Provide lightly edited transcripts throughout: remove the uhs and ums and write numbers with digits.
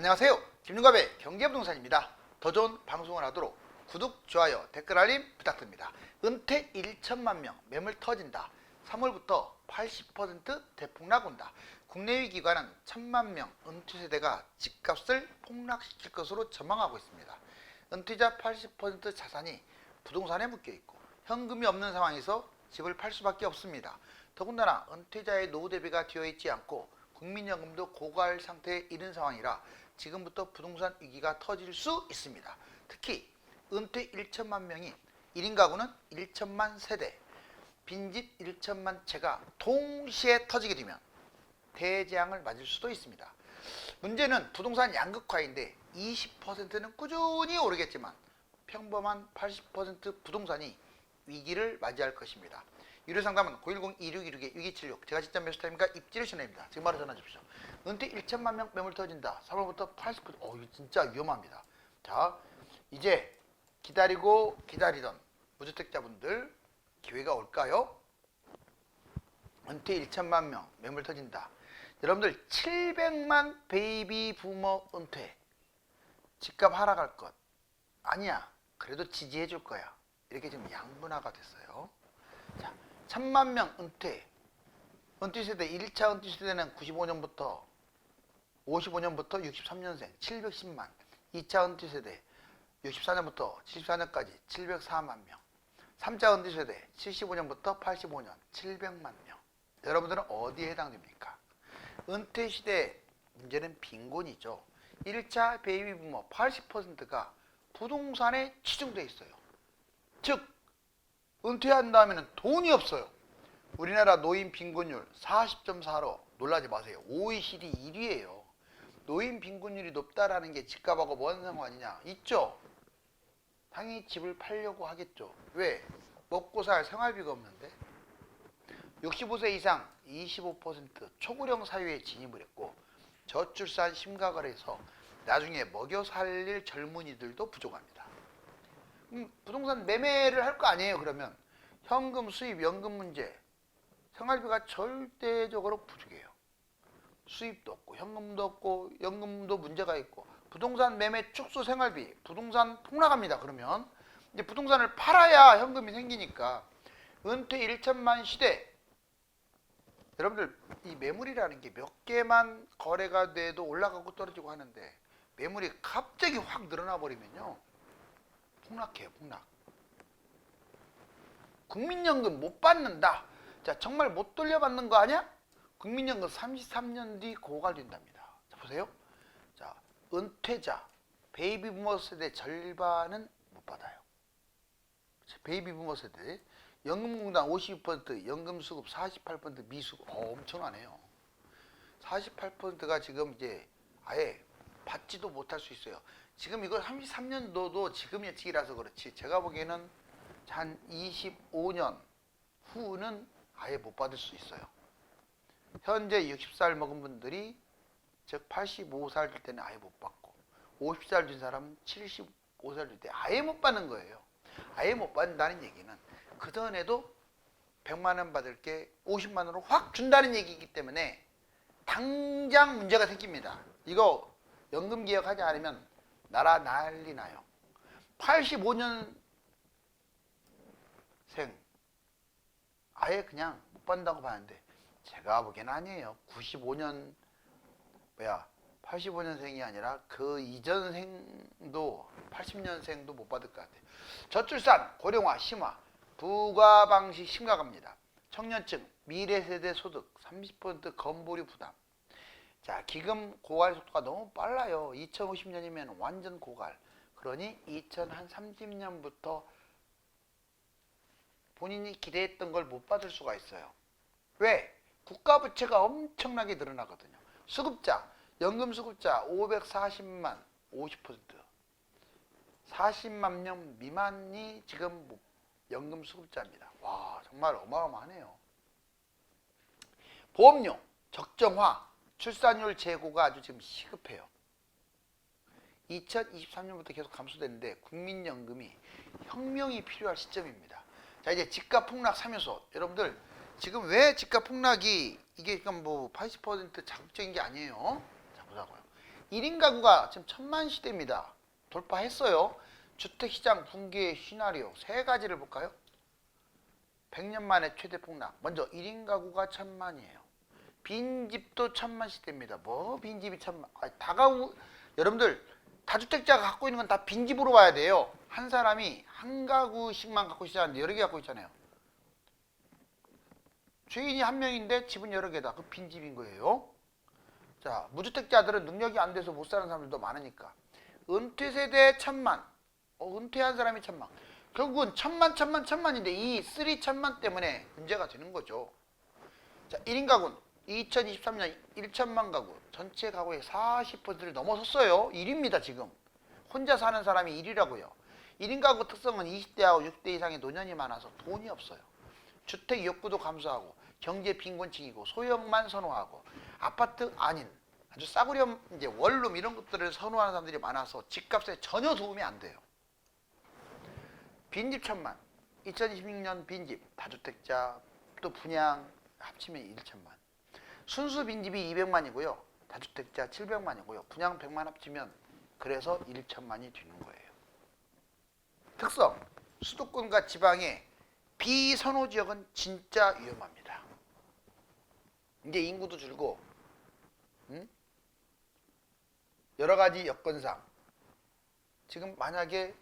안녕하세요. 김윤갑의 경제부동산입니다. 더 좋은 방송을 하도록 구독, 좋아요, 댓글 알림 부탁드립니다. 은퇴 1천만 명 매물 터진다. 3월부터 80% 대폭락 온다. 국내외 기관은 1천만 명 은퇴 세대가 집값을 폭락시킬 것으로 전망하고 있습니다. 은퇴자 80% 자산이 부동산에 묶여 있고 현금이 없는 상황에서 집을 팔 수밖에 없습니다. 더군다나 은퇴자의 노후 대비가 되어 있지 않고 국민연금도 고갈 상태에 이른 상황이라 지금부터 부동산 위기가 터질 수 있습니다. 특히 은퇴 1천만 명인 1인 가구는 1천만 세대, 빈집 1천만 채가 동시에 터지게 되면 대재앙을 맞을 수도 있습니다. 문제는 부동산 양극화인데 20%는 꾸준히 오르겠지만 평범한 80% 부동산이 위기를 맞이할 것입니다. 유료상담은 010-2616-6276 제가 직접 매수 타임과 입지를 전해드립니다. 지금 바로 전화 주십시오. 은퇴 1천만 명 매물 터진다. 3월부터 80%. 이거 진짜 위험합니다. 자, 이제 기다리고 기다리던 무주택자분들 기회가 올까요? 은퇴 1천만 명 매물 터진다. 여러분들 700만 베이비 부머 은퇴. 집값 하락할 것. 아니야. 그래도 지지해 줄 거야. 이렇게 지금 양분화가 됐어요. 자, 1000만 명 은퇴. 은퇴 세대 1차 은퇴 세대는 95년부터 55년부터 63년생 710만. 2차 은퇴 세대 64년부터 74년까지 704만 명. 3차 은퇴 세대 75년부터 85년 700만 명. 여러분들은 어디에 해당됩니까? 은퇴 시대 문제는 빈곤이죠. 1차 베이비 부머 80%가 부동산에 치중돼 있어요. 즉 은퇴한 다음에는 돈이 없어요. 우리나라 노인 빈곤율 40.4로 놀라지 마세요. OECD 1위예요. 노인 빈곤율이 높다라는 게 집값하고 뭔 상관이냐? 있죠. 당연히 집을 팔려고 하겠죠. 왜? 먹고 살 생활비가 없는데. 65세 이상 25% 초고령 사회에 진입을 했고 저출산 심각을 해서 나중에 먹여 살릴 젊은이들도 부족합니다. 부동산 매매를 할 거 아니에요. 그러면 현금 수입, 연금 문제, 생활비가 절대적으로 부족해요. 수입도 없고 현금도 없고 연금도 문제가 있고 부동산 매매 축소 생활비, 부동산 폭락합니다. 그러면 이제 부동산을 팔아야 현금이 생기니까 은퇴 1천만 시대. 여러분들 이 매물이라는 게 몇 개만 거래가 돼도 올라가고 떨어지고 하는데 매물이 갑자기 확 늘어나 버리면요. 폭락해요. 폭락. 국민연금 못 받는다. 자, 정말 못 돌려받는 거 아니야? 국민연금 33년 뒤 고갈된답니다. 자, 보세요. 자, 은퇴자, 베이비 부머 세대 절반은 못 받아요. 베이비 부머 세대, 연금공단 52%, 연금수급 48%, 미수급. 엄청나네요. 48%가 지금 이제 아예 받지도 못할 수 있어요. 지금 이거 33년도도 지금 예측이라서 그렇지 제가 보기에는 한 25년 후는 아예 못 받을 수 있어요. 현재 60살 먹은 분들이 즉 85살 될 때는 아예 못 받고 50살 된 사람은 75살 될 때 아예 못 받는 거예요. 아예 못 받는다는 얘기는 그전에도 100만 원 받을 게 50만 원으로 확 준다는 얘기이기 때문에 당장 문제가 생깁니다. 이거 연금 개혁하지 않으면 나라 난리 나요. 85년생 아예 그냥 못 받는다고 봤는데 제가 보기엔 아니에요. 85년생이 아니라 그 이전생도 80년생도 못 받을 것 같아요. 저출산, 고령화, 심화, 부가 방식 심각합니다. 청년층, 미래세대 소득 30% 건보료 부담. 자, 기금 고갈 속도가 너무 빨라요. 2050년이면 완전 고갈. 그러니 2030년부터 본인이 기대했던 걸 못 받을 수가 있어요. 왜? 국가 부채가 엄청나게 늘어나거든요. 수급자, 연금 수급자 540만 50%. 40만 명 미만이 지금 연금 수급자입니다. 와, 정말 어마어마하네요. 보험료 적정화, 출산율 제고가 아주 지금 시급해요. 2023년부터 계속 감소되는데 국민연금이 혁명이 필요할 시점입니다. 자, 이제 집값 폭락 3요소. 여러분들 지금 왜 집값 폭락이 이게 뭐 80% 자극적인 게 아니에요. 자, 보자고요. 1인 가구가 지금 1000만 시대입니다. 돌파했어요. 주택시장 붕괴의 시나리오 세 가지를 볼까요? 100년 만에 최대 폭락. 먼저 1인 가구가 1000만이에요. 빈집도 1000만 시대입니다. 뭐 빈집이 1000만. 다가구 여러분들 다주택자가 갖고 있는 건 다 빈집으로 봐야 돼요. 한 사람이 한 가구씩만 갖고 있지 않는데 여러 개 갖고 있잖아요. 주인이 한 명인데 집은 여러 개다. 그 빈집인 거예요. 자, 무주택자들은 능력이 안 돼서 못 사는 사람들도 많으니까. 은퇴 세대 1000만. 은퇴한 사람이 1000만. 결국은 1000만인데 이 1000만 때문에 문제가 되는 거죠. 자, 1인 가구는 2023년 1000만 가구, 전체 가구의 40%를 넘어섰어요. 1위입니다, 지금. 혼자 사는 사람이 1위라고요. 1인 가구 특성은 20대하고 60대 이상의 노년이 많아서 돈이 없어요. 주택 욕구도 감소하고 경제 빈곤층이고 소형만 선호하고 아파트 아닌 아주 싸구려 이제 원룸 이런 것들을 선호하는 사람들이 많아서 집값에 전혀 도움이 안 돼요. 빈집 1000만, 2026년 빈집 다주택자 또 분양 합치면 1000만. 순수 빈집이 200만이고요. 다주택자 700만이고요. 분양 100만 합치면 그래서 1000만이 되는 거예요. 특성, 수도권과 지방의 비선호 지역은 진짜 위험합니다. 이제 인구도 줄고 여러 가지 여건상 지금 만약에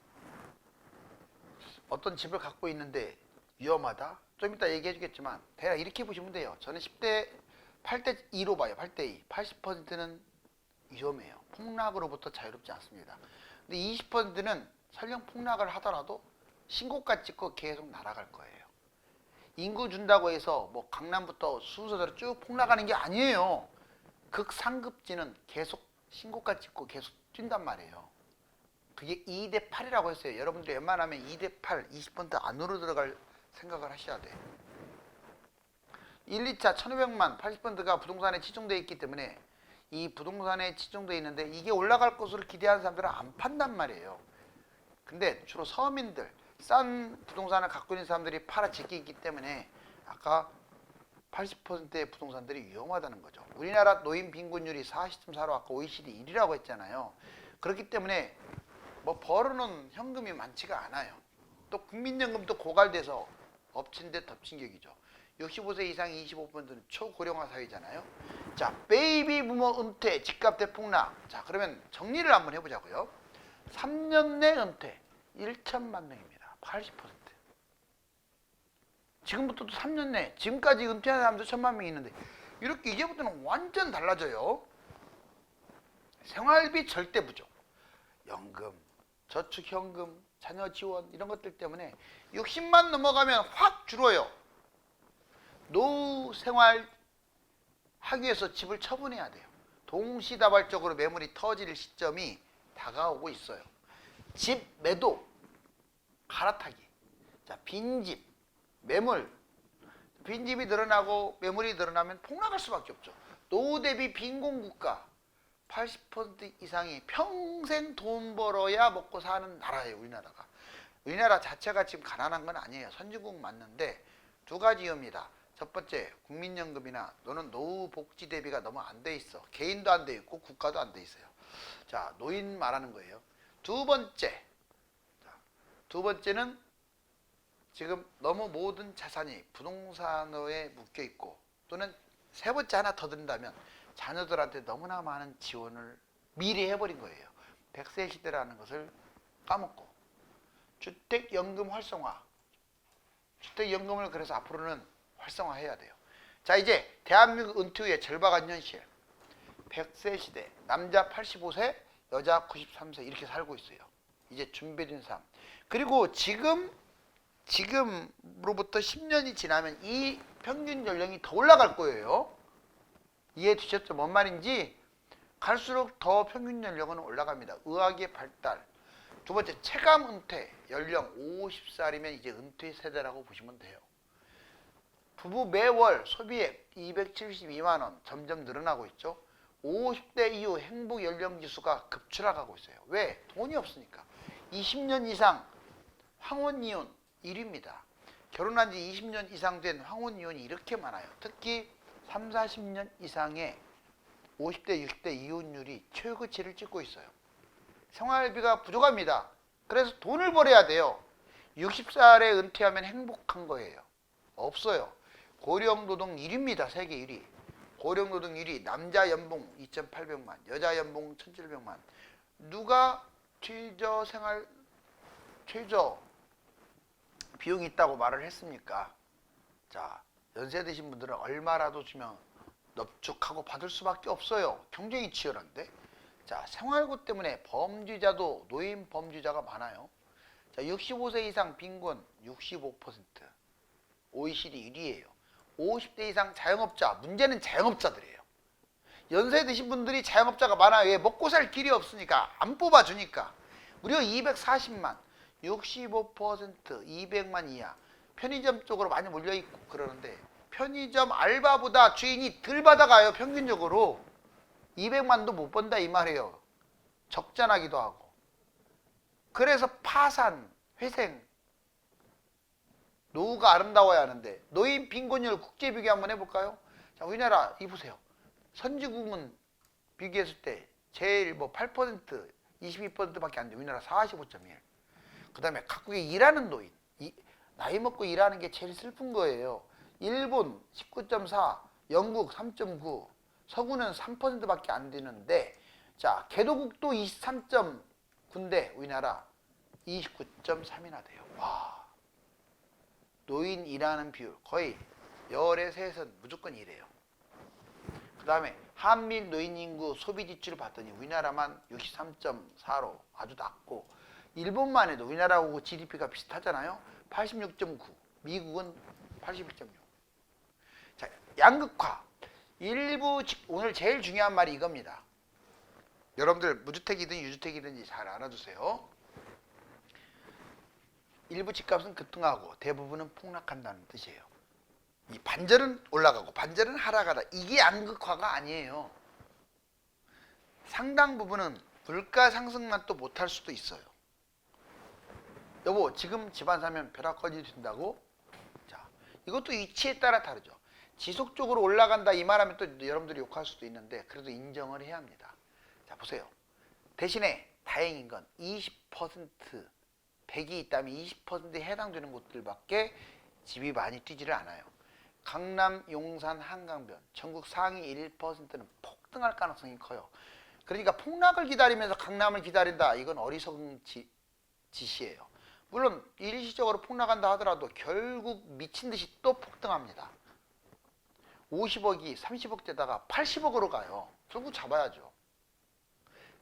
어떤 집을 갖고 있는데 위험하다? 좀 이따 얘기해 주겠지만 대략 이렇게 보시면 돼요. 저는 10대 8대 2로 봐요. 8대 2. 80%는 위험해요. 폭락으로부터 자유롭지 않습니다. 근데 20%는 설령 폭락을 하더라도 신고가 찍고 계속 날아갈 거예요. 인구 준다고 해서 뭐 강남부터 순서대로 쭉 폭락하는 게 아니에요. 극상급지는 계속 신고가 찍고 계속 뛴단 말이에요. 그게 2대 8이라고 했어요. 여러분들이 웬만하면 2대 8, 20% 안으로 들어갈 생각을 하셔야 돼요. 1, 2차 1500만 80%가 부동산에 치중되어 있기 때문에 이 부동산에 치중되어 있는데 이게 올라갈 것으로 기대하는 사람들은 안 판단 말이에요. 근데 주로 서민들, 싼 부동산을 갖고 있는 사람들이 팔아치기 있기 때문에 아까 80%의 부동산들이 위험하다는 거죠. 우리나라 노인 빈곤율이 40.4로 아까 OECD 1위라고 했잖아요. 그렇기 때문에 뭐 벌어놓은 현금이 많지가 않아요. 또 국민연금도 고갈돼서 엎친 데 덮친 격이죠. 65세 이상 25%는 초고령화 사회잖아요. 자, 베이비 부머 은퇴, 집값 대폭락. 자, 그러면 정리를 한번 해보자고요. 3년 내 은퇴 1천만 명입니다. 80%. 지금부터도 3년 내, 지금까지 은퇴한 사람도 1000만 명이 있는데 이렇게 이제부터는 완전 달라져요. 생활비 절대 부족, 연금, 저축현금, 자녀 지원 이런 것들 때문에 60만 넘어가면 확 줄어요. 노후 생활 하기 위해서 집을 처분해야 돼요. 동시다발적으로 매물이 터질 시점이 다가오고 있어요. 집 매도, 갈아타기. 자, 빈집, 매물. 빈집이 늘어나고 매물이 늘어나면 폭락할 수밖에 없죠. 노후 대비 빈곤국가 80% 이상이 평생 돈 벌어야 먹고 사는 나라예요. 우리나라가. 우리나라 자체가 지금 가난한 건 아니에요. 선진국 맞는데 두 가지 이유입니다. 첫 번째, 국민연금이나 또는 노후 복지 대비가 너무 안 돼 있어. 개인도 안 돼 있고 국가도 안 돼 있어요. 자, 노인 말하는 거예요. 두 번째는 지금 너무 모든 자산이 부동산에 묶여 있고, 또는 세 번째 하나 더 든다면 자녀들한테 너무나 많은 지원을 미리 해버린 거예요. 100세 시대라는 것을 까먹고. 주택연금 활성화. 주택연금을 그래서 앞으로는 활성화해야 돼요. 자, 이제 대한민국 은퇴 후의 절박한 현실. 100세 시대, 남자 85세, 여자 93세 이렇게 살고 있어요. 이제 준비된 삶. 그리고 지금으로부터 10년이 지나면 이 평균 연령이 더 올라갈 거예요. 이해해 주셨죠? 뭔 말인지? 갈수록 더 평균 연령은 올라갑니다. 의학의 발달. 두 번째, 체감 은퇴. 연령 50살이면 이제 은퇴 세대라고 보시면 돼요. 부부 매월 소비액 272만 원 점점 늘어나고 있죠. 50대 이후 행복 연령 지수가 급추락하고 있어요. 왜? 돈이 없으니까. 20년 이상 황혼 이혼 1위입니다. 결혼한 지 20년 이상 된 황혼 이혼이 이렇게 많아요. 특히 30, 40년 이상의 50대, 60대 이혼율이 최고치를 찍고 있어요. 생활비가 부족합니다. 그래서 돈을 벌어야 돼요. 60살에 은퇴하면 행복한 거예요. 없어요. 고령노동 1위입니다. 세계 1위. 고령노동 1위. 남자 연봉 2,800만, 여자 연봉 1,700만. 누가 최저 비용이 있다고 말을 했습니까? 자, 연세 드신 분들은 얼마라도 주면 넙죽하고 받을 수밖에 없어요. 경쟁이 치열한데. 자, 생활고 때문에 범죄자도 노인 범죄자가 많아요. 자, 65세 이상 빈곤 65%. OECD 1위예요. 50대 이상 자영업자, 문제는 자영업자들이에요. 연세 드신 분들이 자영업자가 많아요. 왜? 먹고 살 길이 없으니까, 안 뽑아주니까. 무려 240만, 65%, 200만 이하. 편의점 쪽으로 많이 몰려있고 그러는데 편의점 알바보다 주인이 덜 받아가요. 평균적으로 200만도 못 번다 이 말이에요. 적자나기도 하고. 그래서 파산, 회생. 노후가 아름다워야 하는데 노인 빈곤율 국제 비교 한번 해볼까요? 자, 우리나라 이 보세요. 선진국은 비교했을 때 제일 8%, 22%밖에 안 돼. 우리나라 45.1. 그 다음에 각국의 일하는 노인. 나이 먹고 일하는 게 제일 슬픈 거예요. 일본 19.4, 영국 3.9, 서구는 3%밖에 안 되는데, 자, 개도국도 23.9인데 우리나라 29.3이나 돼요. 와, 노인 일하는 비율 거의 열의 셋은 무조건 이래요. 그 다음에 한밀 노인 인구 소비 지출을 봤더니 우리나라만 63.4로 아주 낮고, 일본만 해도 우리나라하고 GDP가 비슷하잖아요. 86.9, 미국은 81.6. 자, 양극화. 오늘 제일 중요한 말이 이겁니다. 여러분들 무주택이든 유주택이든지 잘 알아두세요. 일부 집값은 급등하고 대부분은 폭락한다는 뜻이에요. 이 반절은 올라가고 반절은 하락하다. 이게 양극화가 아니에요. 상당 부분은 물가 상승만 또 못할 수도 있어요. 여보, 지금 집안 사면 벼락거지 된다고? 자, 이것도 위치에 따라 다르죠. 지속적으로 올라간다 이 말하면 또 여러분들이 욕할 수도 있는데 그래도 인정을 해야 합니다. 자, 보세요. 대신에 다행인 건 20%, 100이 있다면 20%에 해당되는 곳들밖에 집이 많이 뛰지를 않아요. 강남, 용산, 한강변, 전국 상위 1%는 폭등할 가능성이 커요. 그러니까 폭락을 기다리면서 강남을 기다린다. 이건 어리석은 짓이에요. 물론 일시적으로 폭락한다 하더라도 결국 미친 듯이 또 폭등합니다. 50억이 30억대다가 80억으로 가요. 결국 잡아야죠.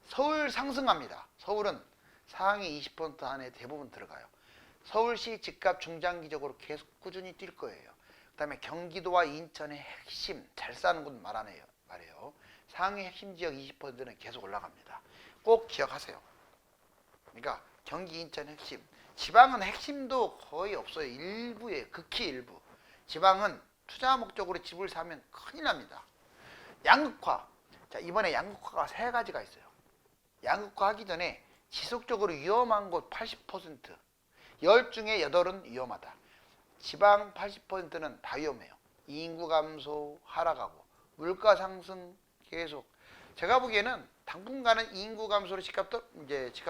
서울 상승합니다. 서울은 상위 20% 안에 대부분 들어가요. 서울시 집값 중장기적으로 계속 꾸준히 뛸 거예요. 그 다음에 경기도와 인천의 핵심, 잘 사는 곳 말해요. 상위 핵심 지역 20%는 계속 올라갑니다. 꼭 기억하세요. 그러니까 경기, 인천 핵심. 지방은 핵심도 거의 없어요. 일부에 극히 일부. 지방은 투자 목적으로 집을 사면 큰일 납니다. 양극화. 자, 이번에 양극화가 세 가지가 있어요. 양극화 하기 전에 지속적으로 위험한 곳 80%, 10 중에 8은 위험하다. 지방 80%는 다 위험해요. 인구 감소 하락하고 물가 상승 계속. 제가 보기에는 당분간은 인구 감소로 집값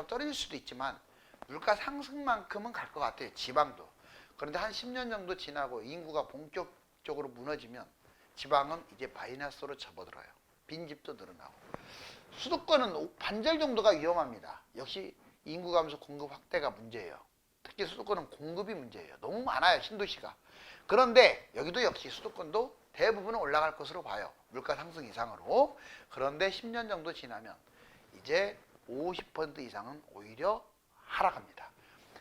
떨어질 수도 있지만 물가 상승만큼은 갈 것 같아요. 지방도. 그런데 한 10년 정도 지나고 인구가 본격적으로 무너지면 지방은 이제 마이너스로 접어들어요. 빈집도 늘어나고. 수도권은 반절 정도가 위험합니다. 역시 인구 감소 공급 확대가 문제예요. 특히 수도권은 공급이 문제예요. 너무 많아요, 신도시가. 그런데 여기도 역시 수도권도 대부분은 올라갈 것으로 봐요. 물가 상승 이상으로. 그런데 10년 정도 지나면 이제 50% 이상은 오히려 하락합니다.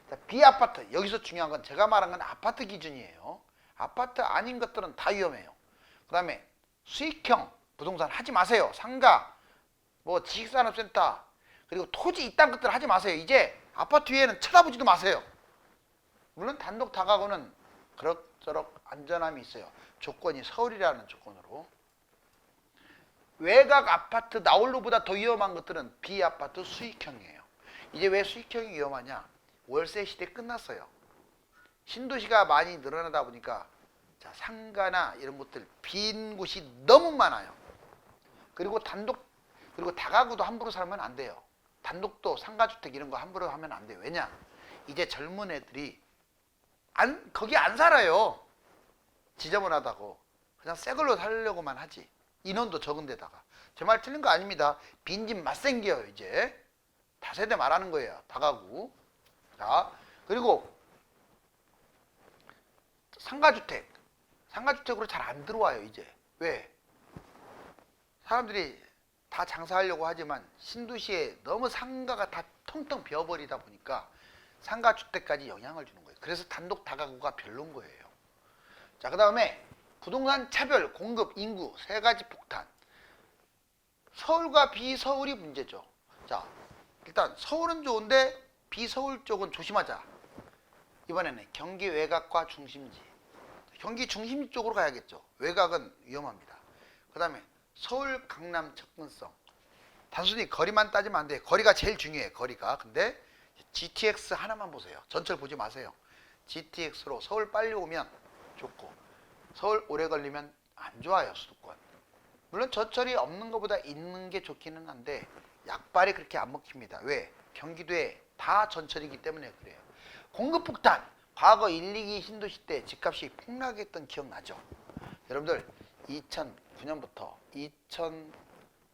자, 비아파트. 여기서 중요한 건 제가 말한 건 아파트 기준이에요. 아파트 아닌 것들은 다 위험해요. 그 다음에 수익형 부동산 하지 마세요. 상가, 지식산업센터, 그리고 토지 이딴 것들 하지 마세요. 이제 아파트 위에는 쳐다보지도 마세요. 물론 단독 다가구는 그럭저럭 안전함이 있어요. 조건이 서울이라는 조건으로. 외곽 아파트 나홀로보다 더 위험한 것들은 비아파트 수익형이에요. 이제 왜 수익형이 위험하냐? 월세 시대 끝났어요. 신도시가 많이 늘어나다 보니까 자, 상가나 이런 곳들 빈 곳이 너무 많아요. 그리고 그리고 다가구도 함부로 살면 안 돼요. 단독도 상가주택 이런 거 함부로 하면 안 돼요. 왜냐? 이제 젊은 애들이 거기 안 살아요. 지저분하다고. 그냥 새 걸로 살려고만 하지. 인원도 적은 데다가. 제 말 틀린 거 아닙니다. 빈집 맛생겨요, 이제. 다세대 말하는 거예요. 다가구. 자, 그리고 상가주택. 상가주택으로 잘 안 들어와요, 이제. 왜? 사람들이 다 장사하려고 하지만 신도시에 너무 상가가 다 텅텅 비어버리다 보니까 상가주택까지 영향을 주는 거예요. 그래서 단독 다가구가 별로인 거예요. 자, 그 다음에 부동산 차별, 공급, 인구 세 가지 폭탄. 서울과 비서울이 문제죠. 자, 일단 서울은 좋은데 비서울 쪽은 조심하자. 이번에는 경기 외곽과 중심지. 경기 중심지 쪽으로 가야겠죠. 외곽은 위험합니다. 그 다음에 서울 강남 접근성. 단순히 거리만 따지면 안 돼. 거리가 제일 중요해. 거리가. 근데 GTX 하나만 보세요. 전철 보지 마세요. GTX로 서울 빨리 오면 좋고 서울 오래 걸리면 안 좋아요. 수도권. 물론 전철이 없는 것보다 있는 게 좋기는 한데 약발이 그렇게 안 먹힙니다. 왜? 경기도에 다 전철이기 때문에 그래요. 공급 폭탄. 과거 1, 2기 신도시 때 집값이 폭락했던 기억나죠? 여러분들 2009년부터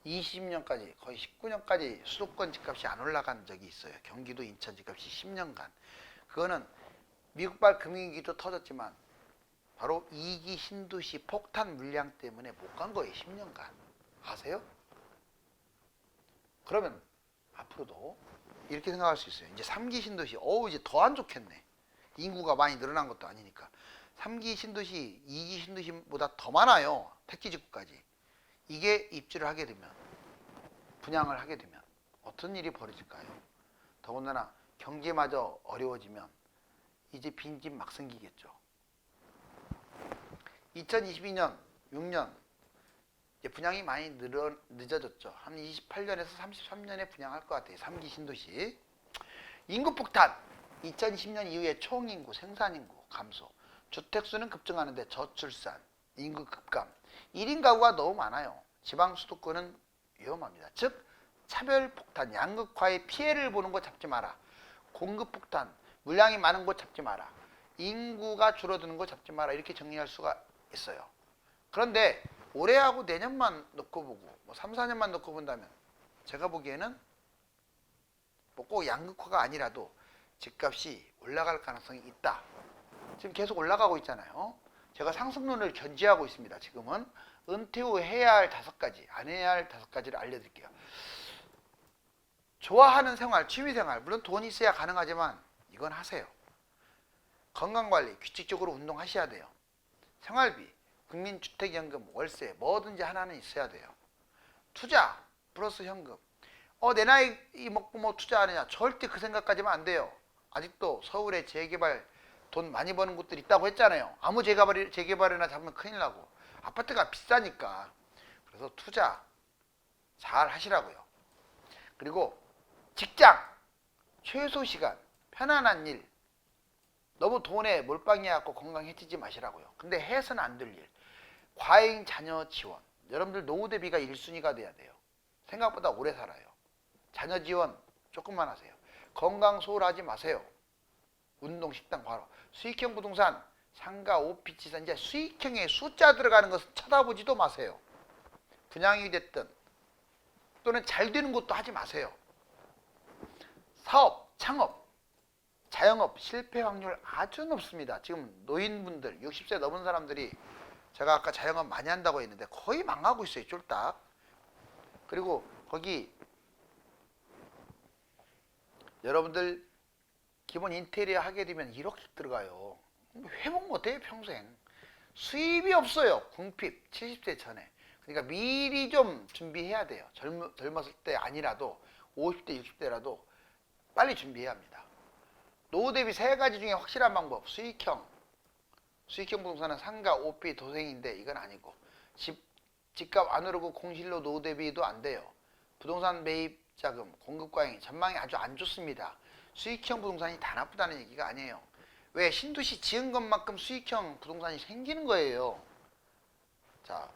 2020년까지 거의 19년까지 수도권 집값이 안 올라간 적이 있어요. 경기도 인천 집값이 10년간. 그거는 미국발 금융위기도 터졌지만 바로 2기 신도시 폭탄 물량 때문에 못 간 거예요. 10년간. 아세요? 그러면 앞으로도 이렇게 생각할 수 있어요. 이제 3기 신도시 이제 더 안 좋겠네. 인구가 많이 늘어난 것도 아니니까. 3기 신도시, 2기 신도시보다 더 많아요. 택지직구까지. 이게 입주를 하게 되면, 분양을 하게 되면 어떤 일이 벌어질까요? 더군다나 경제마저 어려워지면 이제 빈집 막 생기겠죠. 2022년, 6년 이제 분양이 많이 늦어졌죠. 한 28년에서 33년에 분양할 것 같아요. 3기 신도시. 인구 폭탄. 2010년 이후에 총인구, 생산인구 감소. 주택수는 급증하는데 저출산, 인구 급감. 1인 가구가 너무 많아요. 지방 수도권은 위험합니다. 즉 차별 폭탄, 양극화의 피해를 보는 거 잡지 마라. 공급 폭탄, 물량이 많은 거 잡지 마라. 인구가 줄어드는 거 잡지 마라. 이렇게 정리할 수가 있어요. 그런데 올해하고 내년만 놓고 보고 3, 4년만 놓고 본다면 제가 보기에는 꼭 양극화가 아니라도 집값이 올라갈 가능성이 있다. 지금 계속 올라가고 있잖아요. 제가 상승론을 견지하고 있습니다. 지금은 은퇴 후 해야 할 5가지, 안 해야 할 5가지를 알려드릴게요. 좋아하는 생활, 취미생활, 물론 돈이 있어야 가능하지만 이건 하세요. 건강관리, 규칙적으로 운동하셔야 돼요. 생활비, 국민주택연금, 월세, 뭐든지 하나는 있어야 돼요. 투자, 플러스 현금. 내 나이 먹고 투자하느냐? 절대 그 생각까지만 안 돼요. 아직도 서울에 재개발 돈 많이 버는 곳들 있다고 했잖아요. 아무 재개발이나 잡으면 큰일 나고. 아파트가 비싸니까. 그래서 투자 잘 하시라고요. 그리고 직장, 최소 시간, 편안한 일. 너무 돈에 몰빵해갖고 건강 해치지 마시라고요. 근데 해서는 안 될 일. 과잉 자녀 지원. 여러분들 노후 대비가 1순위가 돼야 돼요. 생각보다 오래 살아요. 자녀 지원 조금만 하세요. 건강 소홀하지 마세요. 운동, 식단, 과로. 수익형 부동산, 상가, 오피지산, 이제 수익형에 숫자 들어가는 것은 쳐다보지도 마세요. 분양이 됐든 또는 잘 되는 것도 하지 마세요. 사업, 창업, 자영업 실패 확률 아주 높습니다. 지금 노인분들, 60세 넘은 사람들이 제가 아까 자영업 많이 한다고 했는데 거의 망하고 있어요. 쫄딱. 그리고 거기 여러분들 기본 인테리어 하게 되면 1억씩 들어가요. 회복 못해요 평생. 수입이 없어요. 궁핍 70세 전에. 그러니까 미리 좀 준비해야 돼요. 젊었을 때 아니라도 50대 60대라도 빨리 준비해야 합니다. 노후 대비 3가지 중에 확실한 방법. 수익형 부동산은 상가, 오피, 도생인데 이건 아니고 집값 안 오르고 공실로 노후 대비도 안 돼요. 부동산 매입 자금, 공급 과잉, 전망이 아주 안 좋습니다. 수익형 부동산이 다 나쁘다는 얘기가 아니에요. 왜? 신도시 지은 것만큼 수익형 부동산이 생기는 거예요. 자,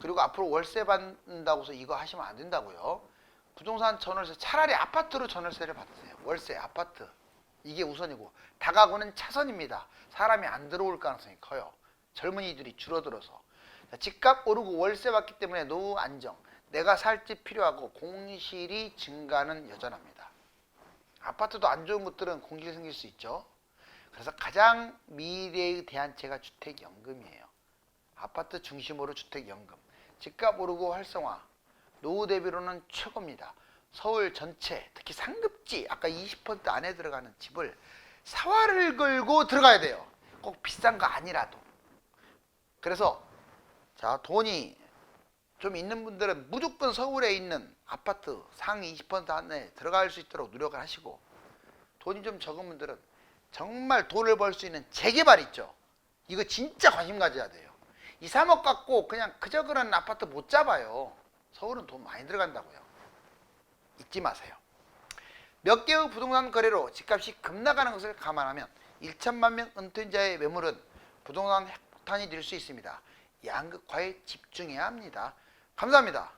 그리고 앞으로 월세 받는다고 해서 이거 하시면 안 된다고요. 부동산 전월세 차라리 아파트로 전월세를 받으세요. 월세 아파트 이게 우선이고 다가구는 차선입니다. 사람이 안 들어올 가능성이 커요. 젊은이들이 줄어들어서 집값 오르고 월세 받기 때문에 노후 안정 내가 살 집 필요하고 공실이 증가는 여전합니다. 아파트도 안 좋은 것들은 공실이 생길 수 있죠. 그래서 가장 미래의 대안체가 주택연금이에요. 아파트 중심으로 주택연금 집값 오르고 활성화 노후 대비로는 최고입니다. 서울 전체 특히 상급지 아까 20% 안에 들어가는 집을 사활을 걸고 들어가야 돼요. 꼭 비싼 거 아니라도. 그래서 자 돈이 좀 있는 분들은 무조건 서울에 있는 아파트 상위 20% 안에 들어갈 수 있도록 노력을 하시고 돈이 좀 적은 분들은 정말 돈을 벌 수 있는 재개발 있죠. 이거 진짜 관심 가져야 돼요. 2, 3억 갖고 그냥 그저 그런 아파트 못 잡아요. 서울은 돈 많이 들어간다고요. 잊지 마세요. 몇 개의 부동산 거래로 집값이 급락하는 것을 감안하면 1천만 명 은퇴자의 매물은 부동산 핵탄이 될 수 있습니다. 양극화에 집중해야 합니다. 감사합니다.